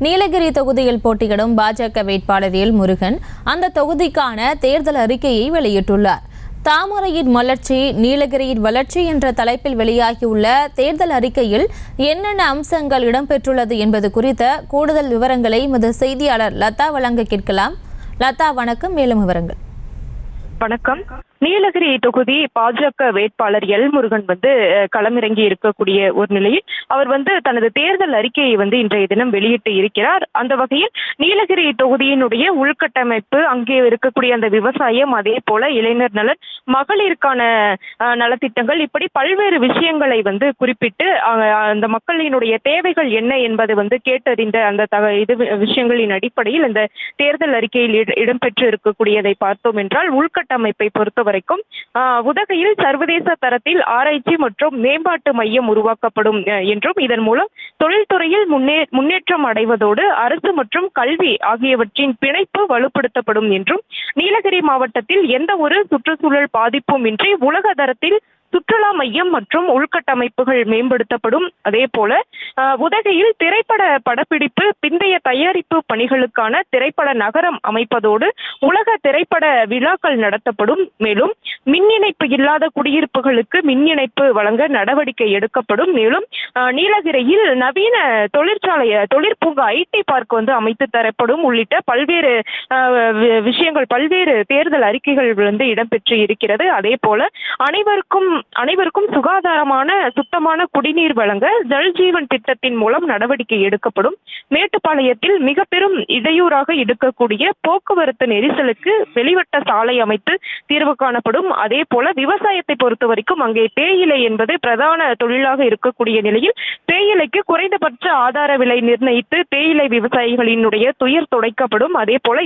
நீலகிரி தொகுதியில் போட்டியிடும் பாஜக வேட்பாளர் எல் முருகன் அந்த தொகுதிக்கான தேர்தல் அறிக்கையை வெளியிட்டுள்ளார். தாமரையின் மலர்ச்சி, நீலகிரியின் வளர்ச்சி என்ற தலைப்பில் வெளியாகியுள்ள தேர்தல் அறிக்கையில் என்னென்ன அம்சங்கள் இடம்பெற்றுள்ளது என்பது குறித்த கூடுதல் விவரங்களை எமது செய்தியாளர் லதா வழங்க கேட்கலாம். லதா, வணக்கம். மேலும் விவரங்கள். வணக்கம். நீலகிரி தொகுதி பாஜக வேட்பாளர் எல் முருகன் களமிறங்கி இருக்கக்கூடிய ஒரு நிலையில் அவர் தனது தேர்தல் அறிக்கையை இன்றைய தினம் வெளியிட்டு இருக்கிறார். அந்த வகையில் நீலகிரி தொகுதியினுடைய உள்கட்டமைப்பு, அங்கே இருக்கக்கூடிய அந்த விவசாயம், அதே போல இளைஞர் நலன், மகளிருக்கான நலத்திட்டங்கள், இப்படி பல்வேறு விஷயங்களை குறிப்பிட்டு அந்த மக்களினுடைய தேவைகள் என்ன என்பது கேட்டறிந்த அந்த விஷயங்களின் அடிப்படையில் இந்த தேர்தல் அறிக்கையில் இடம்பெற்று இருக்கக்கூடியதை பார்த்தோம் என்றால், உள்கட்டமைப்பை பொறுத்த வரைக்கும் உதகையில் சர்வதேச தரத்தில் ஆராய்ச்சி மற்றும் மேம்பாட்டு மையம் உருவாக்கப்படும் என்றும், இதன் மூலம் தொழில்துறையில் முன்னேற்றம் அடைவதோடு அரசு மற்றும் கல்வி ஆகியவற்றின் பிணைப்பு வலுப்படுத்தப்படும் என்றும், நீலகிரி மாவட்டத்தில் எந்த ஒரு சுற்றுச்சூழல் பாதிப்பும் இன்றி உலக தரத்தில் சுற்றுலா மையம் மற்றும் உள்கட்டமைப்புகள் மேம்படுத்தப்படும். அதே போல உதகையில் திரைப்பட படப்பிடிப்பு பிந்தைய தயாரிப்பு பணிகளுக்கான திரைப்பட நகரம் அமைப்பதோடு உலக திரைப்பட விழாக்கள் நடத்தப்படும். மேலும் மின் இணைப்பு இல்லாத குடியிருப்புகளுக்கு மின் இணைப்பு வழங்க நடவடிக்கை எடுக்கப்படும். மேலும் நீலகிரியில் நவீன தொழிற்பூங்கா, ஐடி பார்க் அமைத்து தரப்படும் உள்ளிட்ட பல்வேறு விஷயங்கள், பல்வேறு தேர்தல் அறிக்கைகள் இடம்பெற்று இருக்கிறது. அதே போல அனைவருக்கும் சுகாதாரமான சுத்தமான குடிநீர் வழங்க ஜல் ஜீவன் திட்டத்தின் மூலம் நடவடிக்கை எடுக்கப்படும். மேட்டுப்பாளையத்தில் மிக பெரும் இடையூறாக இருக்கக்கூடிய போக்குவரத்து நெரிசலுக்கு வெளிவட்ட சாலை அமைத்து தீர்வு காணப்படும். அதே போல விவசாயத்தை பொறுத்த வரைக்கும் அங்கே தேயிலை என்பது பிரதான தொழிலாக இருக்கக்கூடிய நிலையில் தேயிலைக்கு குறைந்தபட்ச ஆதார விலை நிர்ணயித்து தேயிலை விவசாயிகளினுடைய துயர் துடைக்கப்படும். அதே போல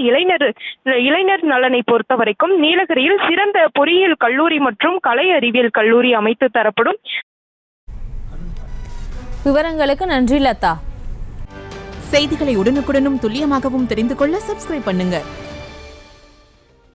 இளைஞர் நலனை பொறுத்த வரைக்கும் நீலகிரியில் சிறந்த பொறியியல் கல்லூரி மற்றும் கலை அறிவியல் கல்லூரி அமைத்து தரப்படும். விவரங்களுக்கு நன்றி லதா. செய்திகளை உடனுக்குடனும் துல்லியமாகவும் தெரிந்து கொள்ள சப்ஸ்கிரைப் பண்ணுங்க.